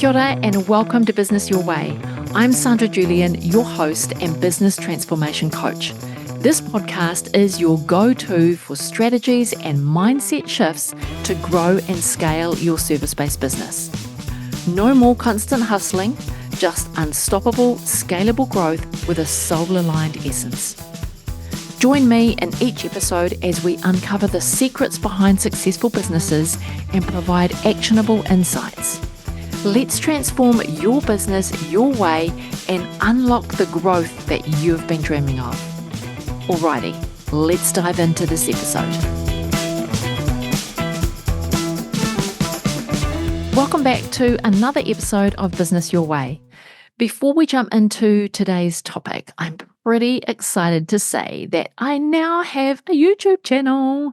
Kia ora and welcome to Business Your Way. I'm Sandra Julian, your host and business transformation coach. This podcast is your go-to for strategies and mindset shifts to grow and scale your service-based business. No more constant hustling, just unstoppable, scalable growth with a soul-aligned essence. Join me in each episode as we uncover the secrets behind successful businesses and provide actionable insights. Let's transform your business your way and unlock the growth that you've been dreaming of. Alrighty, let's dive into this episode. Welcome back to another episode of Business Your Way. Before we jump into today's topic, I'm pretty excited to say that I now have a YouTube channel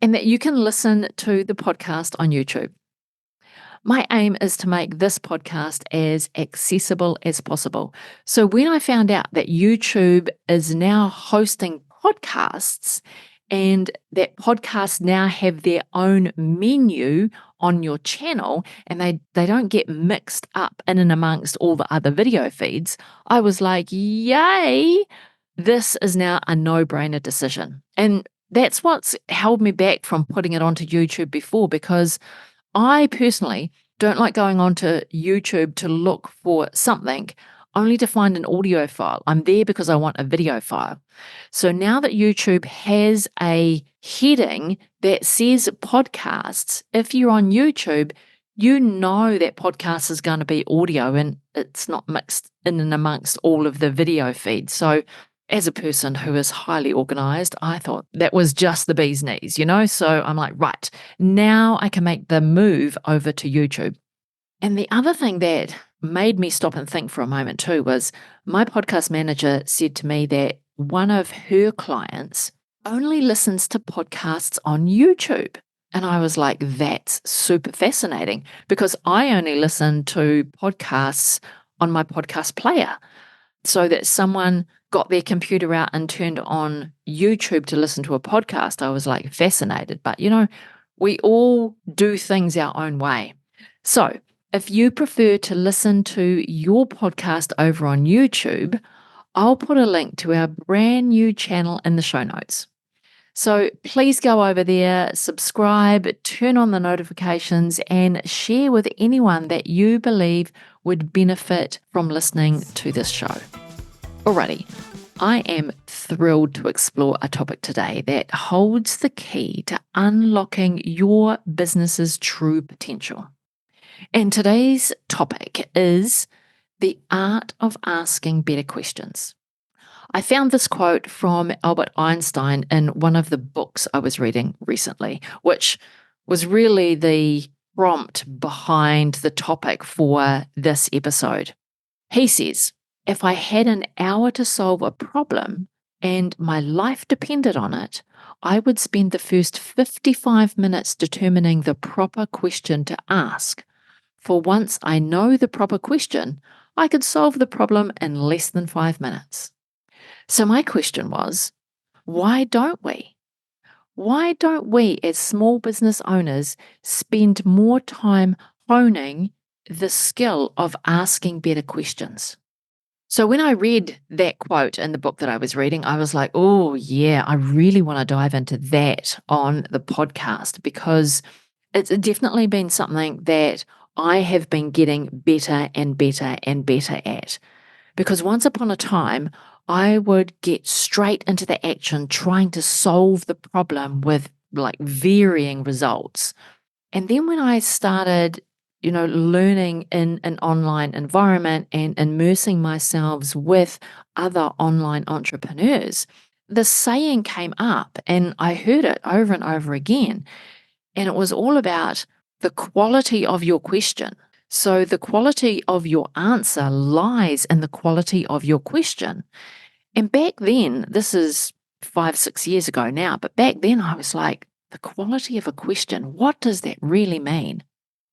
and that you can listen to the podcast on YouTube. My aim is to make this podcast as accessible as possible. So when I found out that YouTube is now hosting podcasts and that podcasts now have their own menu on your channel and they don't get mixed up in and amongst all the other video feeds, I was like, yay, this is now a no-brainer decision. And that's what's held me back from putting it onto YouTube before, because I personally don't like going onto YouTube to look for something only to find an audio file. I'm there because I want a video file. So now that YouTube has a heading that says podcasts, if you're on YouTube, you know that podcast is going to be audio and it's not mixed in and amongst all of the video feeds. So as a person who is highly organized, I thought that was just the bee's knees, So I'm like, right, now I can make the move over to YouTube. And the other thing that made me stop and think for a moment too was my podcast manager said to me that one of her clients only listens to podcasts on YouTube. And I was like, that's super fascinating, because I only listen to podcasts on my podcast player, so that someone got their computer out and turned on YouTube to listen to a podcast. I was like fascinated. But we all do things our own way. So if you prefer to listen to your podcast over on YouTube, I'll put a link to our brand new channel in the show notes. So please go over there, subscribe, turn on the notifications, and share with anyone that you believe would benefit from listening to this show. Alrighty, I am thrilled to explore a topic today that holds the key to unlocking your business's true potential. And today's topic is the art of asking better questions. I found this quote from Albert Einstein in one of the books I was reading recently, which was really the prompt behind the topic for this episode. He says, if I had an hour to solve a problem and my life depended on it, I would spend the first 55 minutes determining the proper question to ask. For once I know the proper question, I could solve the problem in less than 5 minutes. So my question was, why don't we? Why don't we as small business owners spend more time honing the skill of asking better questions? So when I read that quote in the book that I was reading, I was like, oh yeah, I really want to dive into that on the podcast, because it's definitely been something that I have been getting better and better and better at. Because once upon a time, I would get straight into the action trying to solve the problem with like varying results. And then when I started learning in an online environment and immersing myself with other online entrepreneurs, the saying came up and I heard it over and over again. And it was all about the quality of your question. So the quality of your answer lies in the quality of your question. And back then, this is 5-6 years ago now, but back then I was like, the quality of a question, what does that really mean?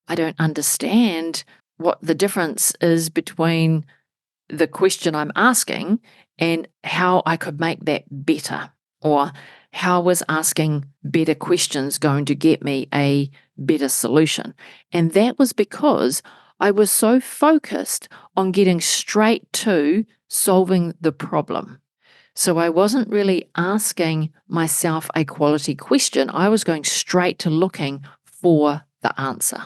I don't understand what the difference is between the question I'm asking and how I could make that better, or how was asking better questions going to get me a better solution. And that was because I was so focused on getting straight to solving the problem. So I wasn't really asking myself a quality question. I was going straight to looking for the answer.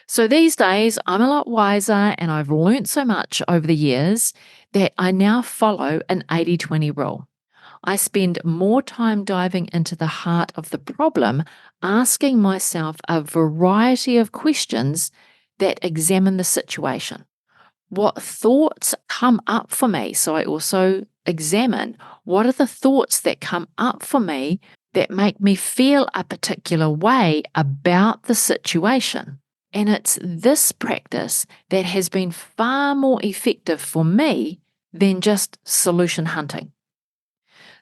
So these days, I'm a lot wiser and I've learnt so much over the years that I now follow an 80-20 rule. I spend more time diving into the heart of the problem, asking myself a variety of questions that examine the situation. What thoughts come up for me? So I also examine what are the thoughts that come up for me that make me feel a particular way about the situation. And it's this practice that has been far more effective for me than just solution hunting.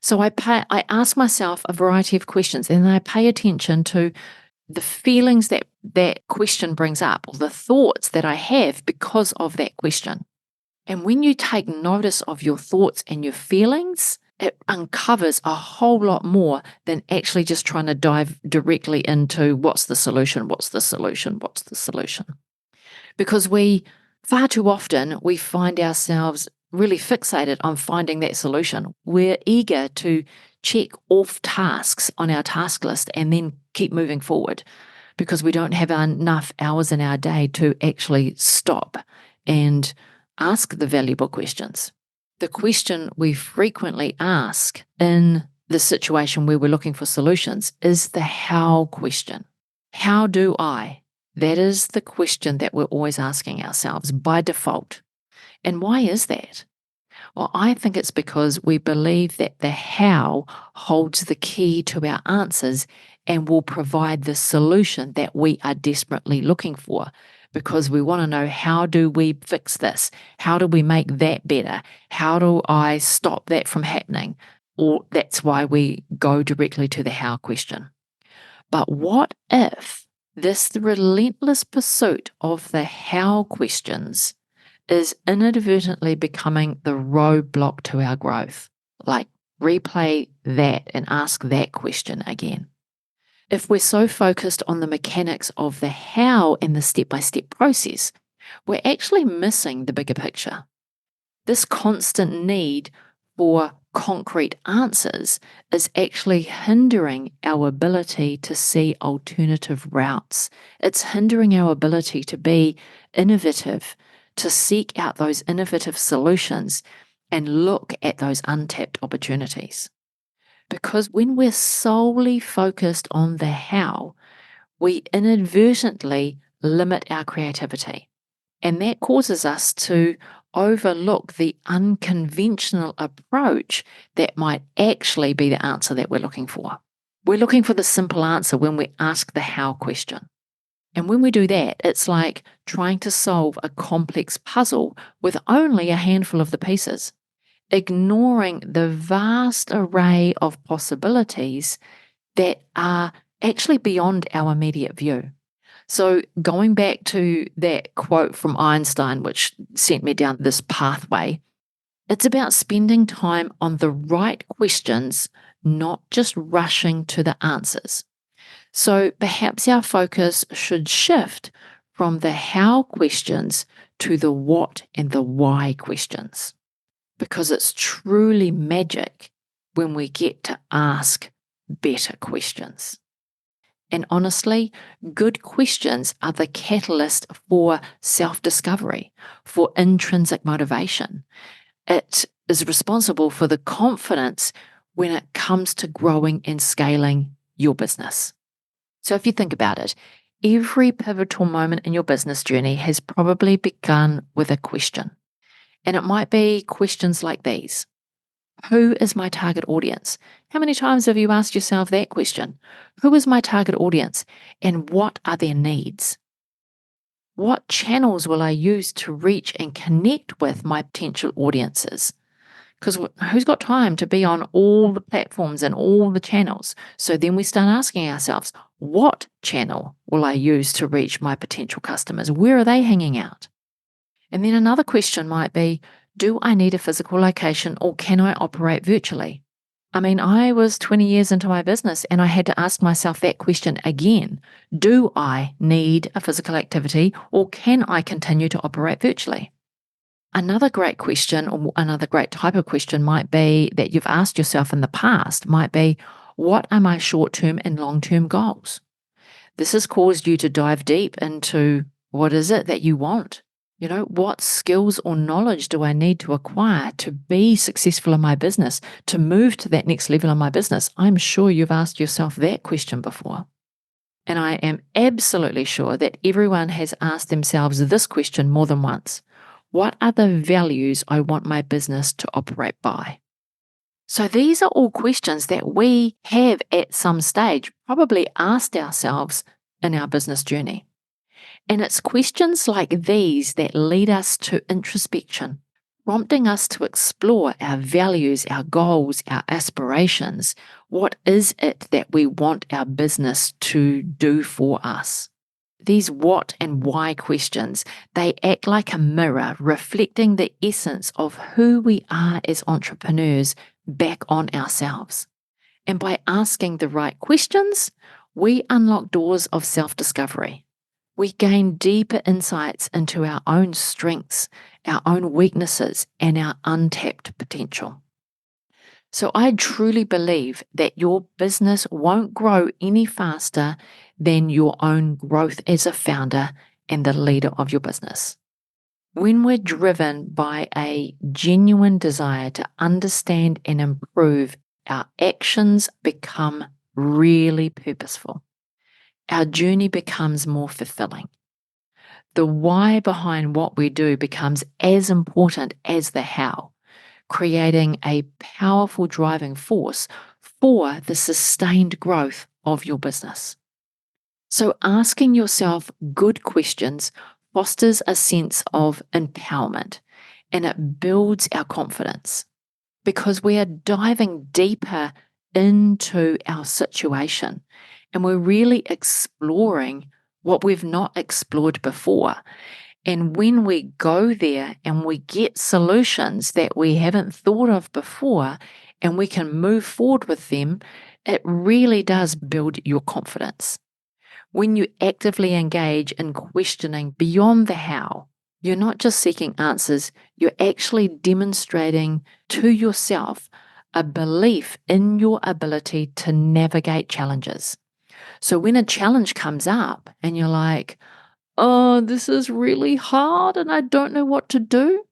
So I ask myself a variety of questions and then I pay attention to the feelings that that question brings up or the thoughts that I have because of that question. And when you take notice of your thoughts and your feelings, it uncovers a whole lot more than actually just trying to dive directly into what's the solution, what's the solution, what's the solution. Because far too often, we find ourselves really fixated on finding that solution. We're eager to check off tasks on our task list and then keep moving forward because we don't have enough hours in our day to actually stop and ask the valuable questions. The question we frequently ask in the situation where we're looking for solutions is the how question. How do I? That is the question that we're always asking ourselves by default. And why is that? Well, I think it's because we believe that the how holds the key to our answers and will provide the solution that we are desperately looking for. Because we want to know, how do we fix this? How do we make that better? How do I stop that from happening? Or that's why we go directly to the how question. But what if this relentless pursuit of the how questions is inadvertently becoming the roadblock to our growth? Like, replay that and ask that question again. If we're so focused on the mechanics of the how and the step-by-step process, we're actually missing the bigger picture. This constant need for concrete answers is actually hindering our ability to see alternative routes. It's hindering our ability to be innovative, to seek out those innovative solutions and look at those untapped opportunities. Because when we're solely focused on the how, we inadvertently limit our creativity. And that causes us to overlook the unconventional approach that might actually be the answer that we're looking for. We're looking for the simple answer when we ask the how question. And when we do that, it's like trying to solve a complex puzzle with only a handful of the pieces, ignoring the vast array of possibilities that are actually beyond our immediate view. So going back to that quote from Einstein, which sent me down this pathway, it's about spending time on the right questions, not just rushing to the answers. So perhaps our focus should shift from the how questions to the what and the why questions, because it's truly magic when we get to ask better questions. And honestly, good questions are the catalyst for self-discovery, for intrinsic motivation. It is responsible for the confidence when it comes to growing and scaling your business. So if you think about it, every pivotal moment in your business journey has probably begun with a question. And it might be questions like these. Who is my target audience? How many times have you asked yourself that question? Who is my target audience and what are their needs? What channels will I use to reach and connect with my potential audiences? Because who's got time to be on all the platforms and all the channels? So then we start asking ourselves, what channel will I use to reach my potential customers? Where are they hanging out? And then another question might be, do I need a physical location or can I operate virtually? I mean, I was 20 years into my business and I had to ask myself that question again. Do I need a physical activity or can I continue to operate virtually? Another great question or another great type of question might be that you've asked yourself in the past might be, what are my short-term and long-term goals? This has caused you to dive deep into what is it that you want? What skills or knowledge do I need to acquire to be successful in my business, to move to that next level in my business? I'm sure you've asked yourself that question before. And I am absolutely sure that everyone has asked themselves this question more than once. What are the values I want my business to operate by? So these are all questions that we have at some stage probably asked ourselves in our business journey. And it's questions like these that lead us to introspection, prompting us to explore our values, our goals, our aspirations. What is it that we want our business to do for us? These what and why questions, they act like a mirror reflecting the essence of who we are as entrepreneurs back on ourselves. And by asking the right questions, we unlock doors of self-discovery. We gain deeper insights into our own strengths, our own weaknesses, and our untapped potential. So I truly believe that your business won't grow any faster than your own growth as a founder and the leader of your business. When we're driven by a genuine desire to understand and improve, our actions become really purposeful. Our journey becomes more fulfilling. The why behind what we do becomes as important as the how, creating a powerful driving force for the sustained growth of your business. So asking yourself good questions fosters a sense of empowerment and it builds our confidence because we are diving deeper into our situation and we're really exploring what we've not explored before. And when we go there and we get solutions that we haven't thought of before and we can move forward with them, it really does build your confidence. When you actively engage in questioning beyond the how, you're not just seeking answers, you're actually demonstrating to yourself a belief in your ability to navigate challenges. So when a challenge comes up and you're like, oh, this is really hard and I don't know what to do.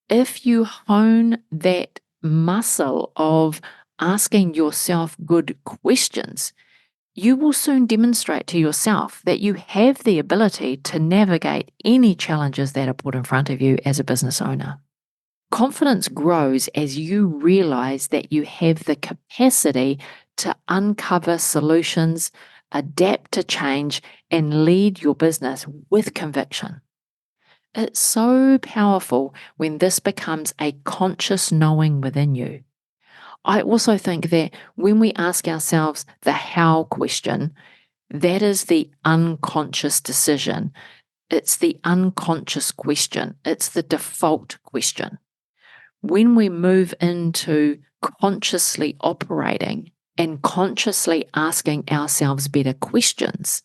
If you hone that muscle of asking yourself good questions, you will soon demonstrate to yourself that you have the ability to navigate any challenges that are put in front of you as a business owner. Confidence grows as you realize that you have the capacity to uncover solutions, adapt to change, and lead your business with conviction. It's so powerful when this becomes a conscious knowing within you. I also think that when we ask ourselves the how question, that is the unconscious decision. It's the unconscious question. It's the default question. When we move into consciously operating and consciously asking ourselves better questions,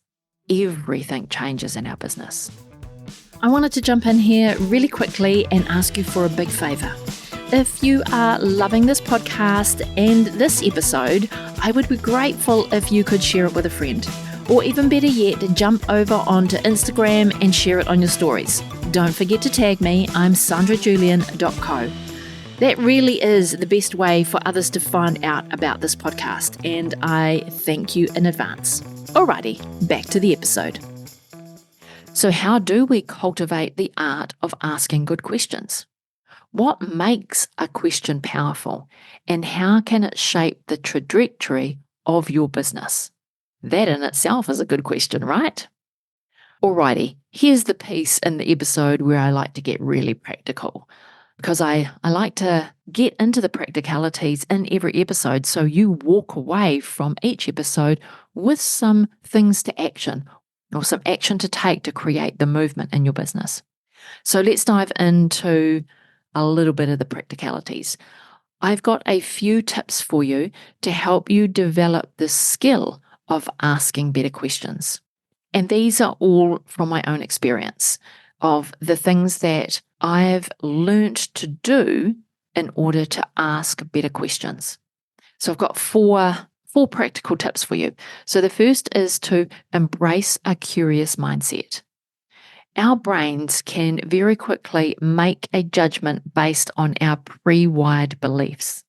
everything changes in our business. I wanted to jump in here really quickly and ask you for a big favor. If you are loving this podcast and this episode, I would be grateful if you could share it with a friend. Or even better yet, jump over onto Instagram and share it on your stories. Don't forget to tag me, I'm sandrajulian.co. That really is the best way for others to find out about this podcast, and I thank you in advance. Alrighty, back to the episode. So how do we cultivate the art of asking good questions? What makes a question powerful, and how can it shape the trajectory of your business? That in itself is a good question, right? Alrighty, here's the piece in the episode where I like to get really practical, because I like to get into the practicalities in every episode so you walk away from each episode with some things to action or some action to take to create the movement in your business. So let's dive into a little bit of the practicalities. I've got a few tips for you to help you develop the skill of asking better questions. And these are all from my own experience of the things that I've learnt to do in order to ask better questions. So I've got four practical tips for you. So the first is to embrace a curious mindset. Our brains can very quickly make a judgment based on our pre-wired beliefs.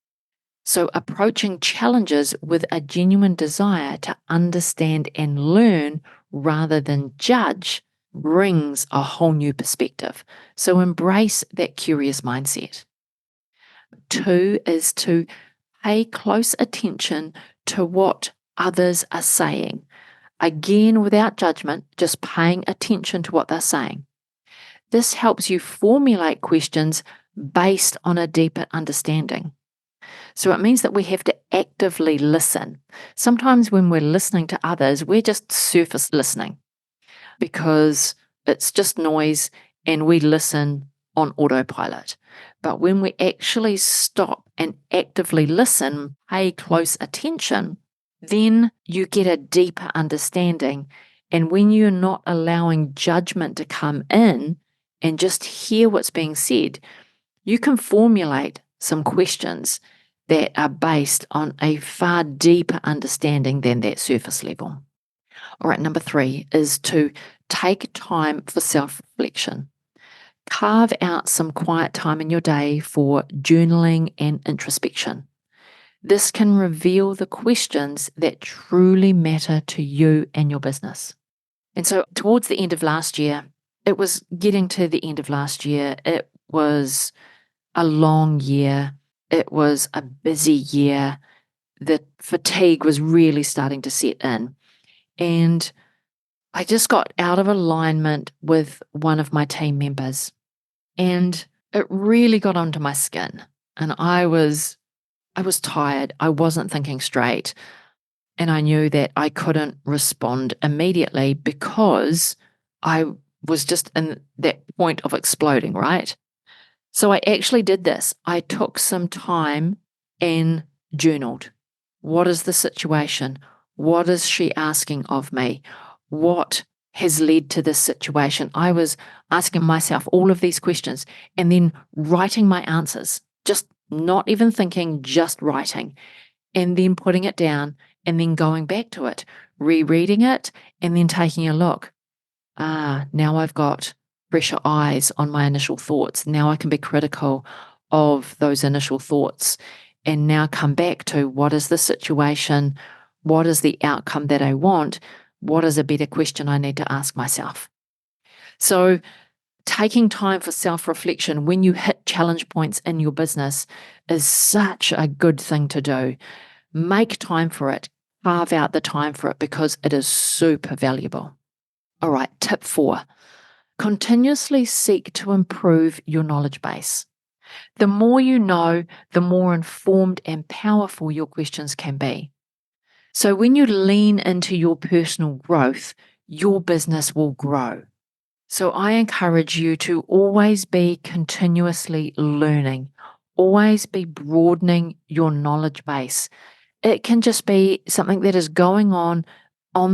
So approaching challenges with a genuine desire to understand and learn rather than judge brings a whole new perspective. So embrace that curious mindset. Two is to pay close attention to what others are saying. Again, without judgment, just paying attention to what they're saying. This helps you formulate questions based on a deeper understanding. So it means that we have to actively listen. Sometimes when we're listening to others, we're just surface listening because it's just noise and we listen on autopilot. But when we actually stop and actively listen, pay close attention, then you get a deeper understanding. And when you're not allowing judgment to come in and just hear what's being said, you can formulate some questions that are based on a far deeper understanding than that surface level. All right, number 3 is to take time for self-reflection. Carve out some quiet time in your day for journaling and introspection. This can reveal the questions that truly matter to you and your business. And so towards the end of last year, it was getting to the end of last year. It was a long year. It was a busy year. The fatigue was really starting to set in. And I just got out of alignment with one of my team members. And it really got onto my skin. And I was tired. I wasn't thinking straight. And I knew that I couldn't respond immediately because I was just in that point of exploding, right? So I actually did this. I took some time and journaled. What is the situation? What is she asking of me? What has led to this situation? I was asking myself all of these questions and then writing my answers, just not even thinking, just writing, and then putting it down and then going back to it, rereading it, and then taking a look. Now I've got fresher eyes on my initial thoughts. Now I can be critical of those initial thoughts and now come back to what is the situation? What is the outcome that I want? What is a better question I need to ask myself? So taking time for self-reflection when you hit challenge points in your business is such a good thing to do. Make time for it. Carve out the time for it because it is super valuable. All right, tip 4. Continuously seek to improve your knowledge base. The more you know, the more informed and powerful your questions can be. So when you lean into your personal growth, your business will grow. So I encourage you to always be continuously learning, always be broadening your knowledge base. It can just be something that is going on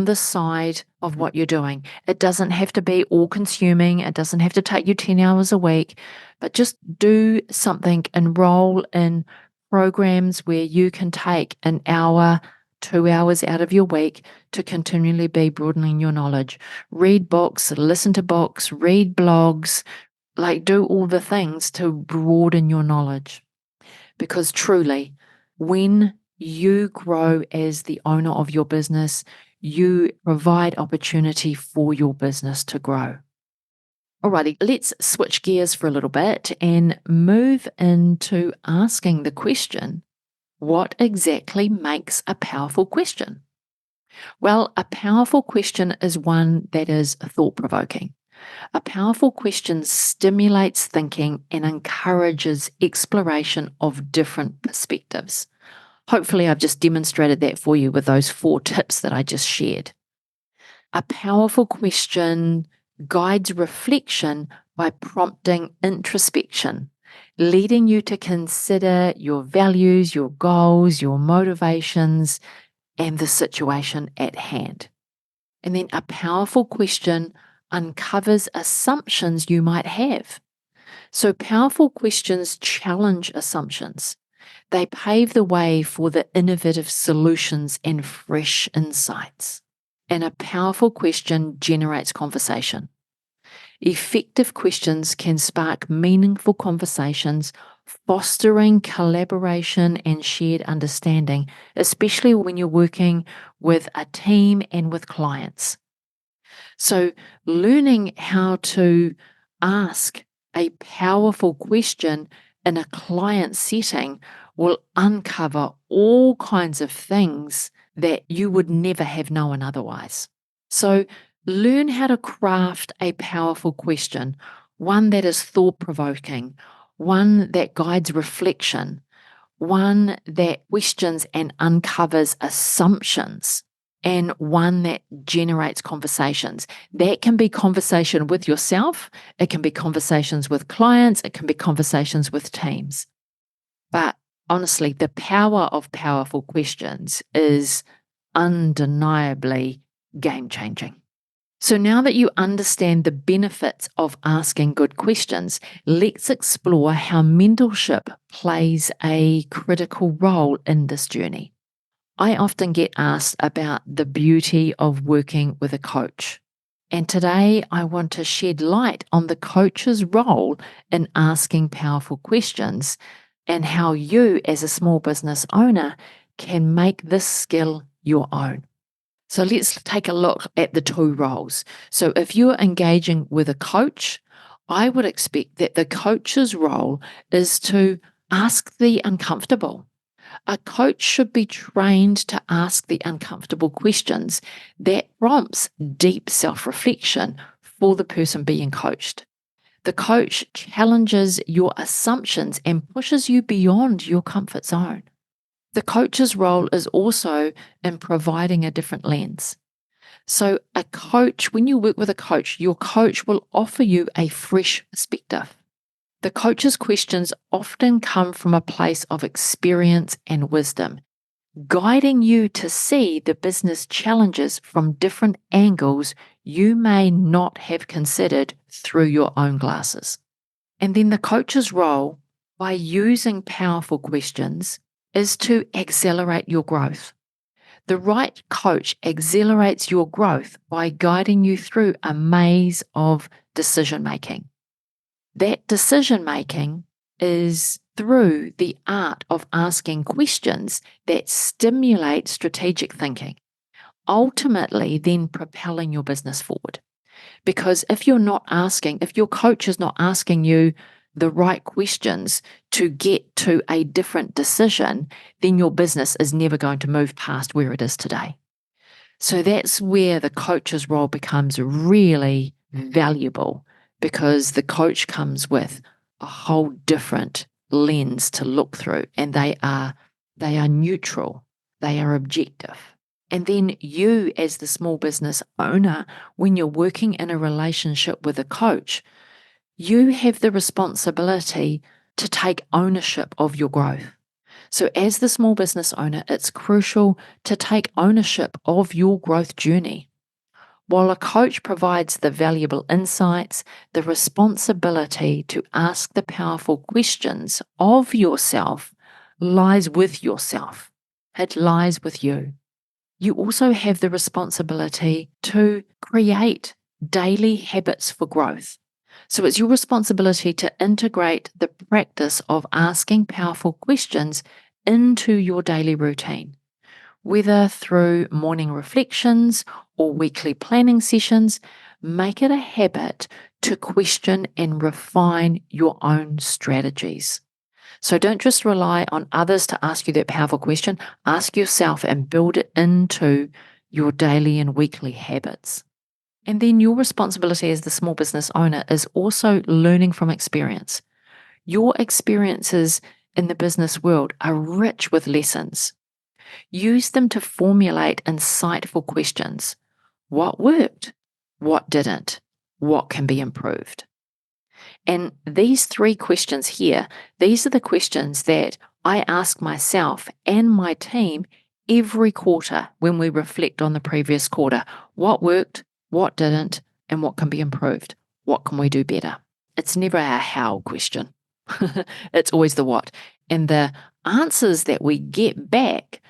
the side of what you're doing. It doesn't have to be all consuming. It doesn't have to take you 10 hours a week, but just do something, enroll in programs where you can take an hour, 2 hours out of your week to continually be broadening your knowledge. Read books, listen to books, read blogs, do all the things to broaden your knowledge. Because truly, when you grow as the owner of your business, you provide opportunity for your business to grow. Alrighty, let's switch gears for a little bit and move into asking the question, what exactly makes a powerful question? Well, a powerful question is one that is thought-provoking. A powerful question stimulates thinking and encourages exploration of different perspectives. Hopefully, I've just demonstrated that for you with those 4 tips that I just shared. A powerful question guides reflection by prompting introspection, leading you to consider your values, your goals, your motivations, and the situation at hand. And then a powerful question uncovers assumptions you might have. So, powerful questions challenge assumptions. They pave the way for the innovative solutions and fresh insights. And a powerful question generates conversation. Effective questions can spark meaningful conversations, fostering collaboration and shared understanding, especially when you're working with a team and with clients. So, learning how to ask a powerful question in a client setting will uncover all kinds of things that you would never have known otherwise. So, learn how to craft a powerful question, one that is thought provoking, one that guides reflection, one that questions and uncovers assumptions, and one that generates conversations. That can be conversation with yourself, it can be conversations with clients, it can be conversations with teams. But honestly, the power of powerful questions is undeniably game changing. So now that you understand the benefits of asking good questions, let's explore how mentorship plays a critical role in this journey. I often get asked about the beauty of working with a coach. And today I want to shed light on the coach's role in asking powerful questions and how you, as a small business owner, can make this skill your own. So let's take a look at the two roles. So if you're engaging with a coach, I would expect that the coach's role is to ask the uncomfortable. A coach should be trained to ask the uncomfortable questions that prompts deep self-reflection for the person being coached. The coach challenges your assumptions and pushes you beyond your comfort zone. The coach's role is also in providing a different lens. So, a coach, when you work with a coach, your coach will offer you a fresh perspective. The coach's questions often come from a place of experience and wisdom, guiding you to see the business challenges from different angles you may not have considered through your own glasses. And then the coach's role, by using powerful questions, is to accelerate your growth. The right coach accelerates your growth by guiding you through a maze of decision making. That decision making is through the art of asking questions that stimulate strategic thinking, ultimately, then propelling your business forward. Because if your coach is not asking you the right questions to get to a different decision, then your business is never going to move past where it is today. So that's where the coach's role becomes really valuable, because the coach comes with a whole different lens to look through, and they are neutral, they are objective. And then you, as the small business owner, when you're working in a relationship with a coach, you have the responsibility to take ownership of your growth. So as the small business owner, it's crucial to take ownership of your growth journey. While a coach provides the valuable insights, the responsibility to ask the powerful questions of yourself lies with yourself. It lies with you. You also have the responsibility to create daily habits for growth. So it's your responsibility to integrate the practice of asking powerful questions into your daily routine, whether through morning reflections or weekly planning sessions. Make it a habit to question and refine your own strategies. So don't just rely on others to ask you that powerful question. Ask yourself and build it into your daily and weekly habits. And then your responsibility as the small business owner is also learning from experience. Your experiences in the business world are rich with lessons. Use them to formulate insightful questions. What worked? What didn't? What can be improved? And these 3 questions here, these are the questions that I ask myself and my team every quarter when we reflect on the previous quarter. What worked, what didn't, and what can be improved? What can we do better? It's never a how question. It's always the what. And the answers that we get back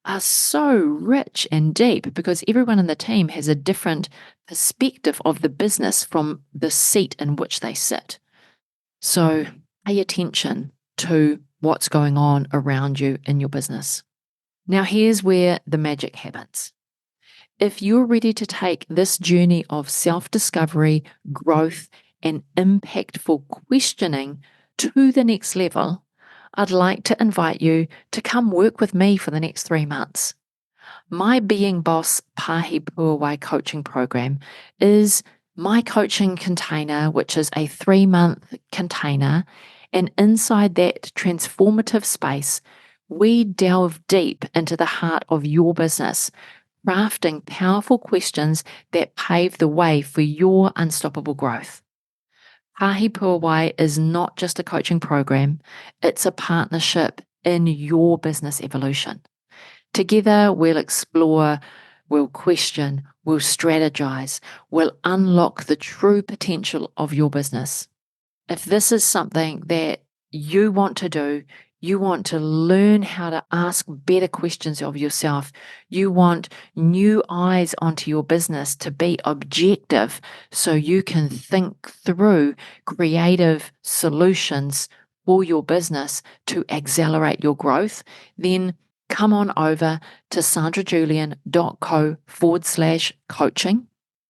are so rich and deep because everyone in the team has a different perspective of the business from the seat in which they sit. So pay attention to what's going on around you in your business. Now, here's where the magic happens. If you're ready to take this journey of self-discovery, growth, and impactful questioning to the next level, I'd like to invite you to come work with me for the next 3 months. My Being Boss Pahi Puawai coaching program is my coaching container, which is a 3-month container. And inside that transformative space, we delve deep into the heart of your business, crafting powerful questions that pave the way for your unstoppable growth. Pahi Puawai is not just a coaching program, it's a partnership in your business evolution. Together, we'll explore, we'll question, we'll strategize, we'll unlock the true potential of your business. If this is something that you want to do, you want to learn how to ask better questions of yourself, you want new eyes onto your business to be objective so you can think through creative solutions for your business to accelerate your growth, then come on over to sandrajulian.co/coaching.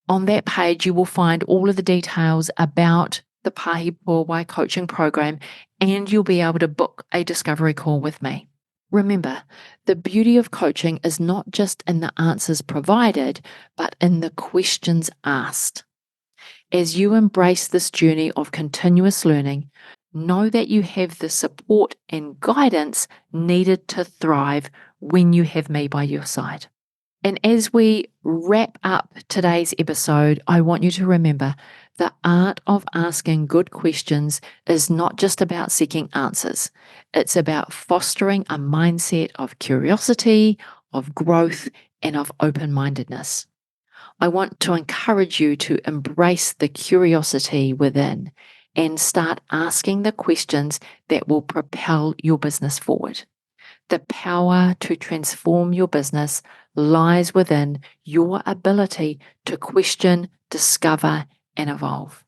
On that page, you will find all of the details about the Pahi Puawai coaching program, and you'll be able to book a discovery call with me. Remember, the beauty of coaching is not just in the answers provided, but in the questions asked. As you embrace this journey of continuous learning, know that you have the support and guidance needed to thrive when you have me by your side. And as we wrap up today's episode, I want you to remember the art of asking good questions is not just about seeking answers. It's about fostering a mindset of curiosity, of growth, and of open-mindedness. I want to encourage you to embrace the curiosity within and start asking the questions that will propel your business forward. The power to transform your business lies within your ability to question, discover, and evolve.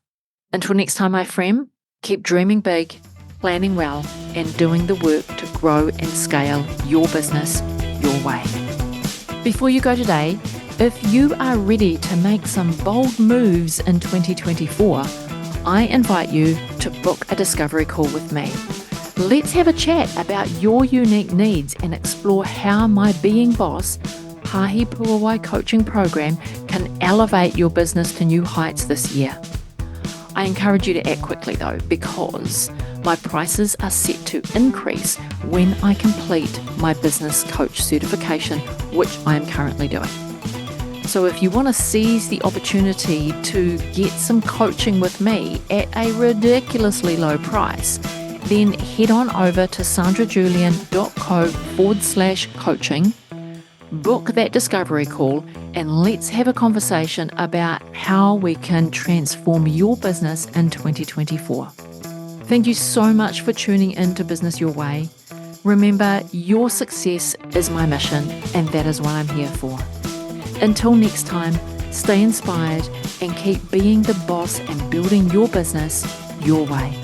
Until next time, my friend, keep dreaming big, planning well, and doing the work to grow and scale your business your way. Before you go today, if you are ready to make some bold moves in 2024, I invite you to book a discovery call with me. Let's have a chat about your unique needs and explore how my Being Boss Pahi Puawai coaching program can elevate your business to new heights this year. I encourage you to act quickly though, because my prices are set to increase when I complete my business coach certification, which I am currently doing. So if you want to seize the opportunity to get some coaching with me at a ridiculously low price, then head on over to sandrajulian.co/coaching, book that discovery call, and let's have a conversation about how we can transform your business in 2024. Thank you so much for tuning in to Business Your Way. Remember, your success is my mission, and that is what I'm here for. Until next time, stay inspired and keep being the boss and building your business your way.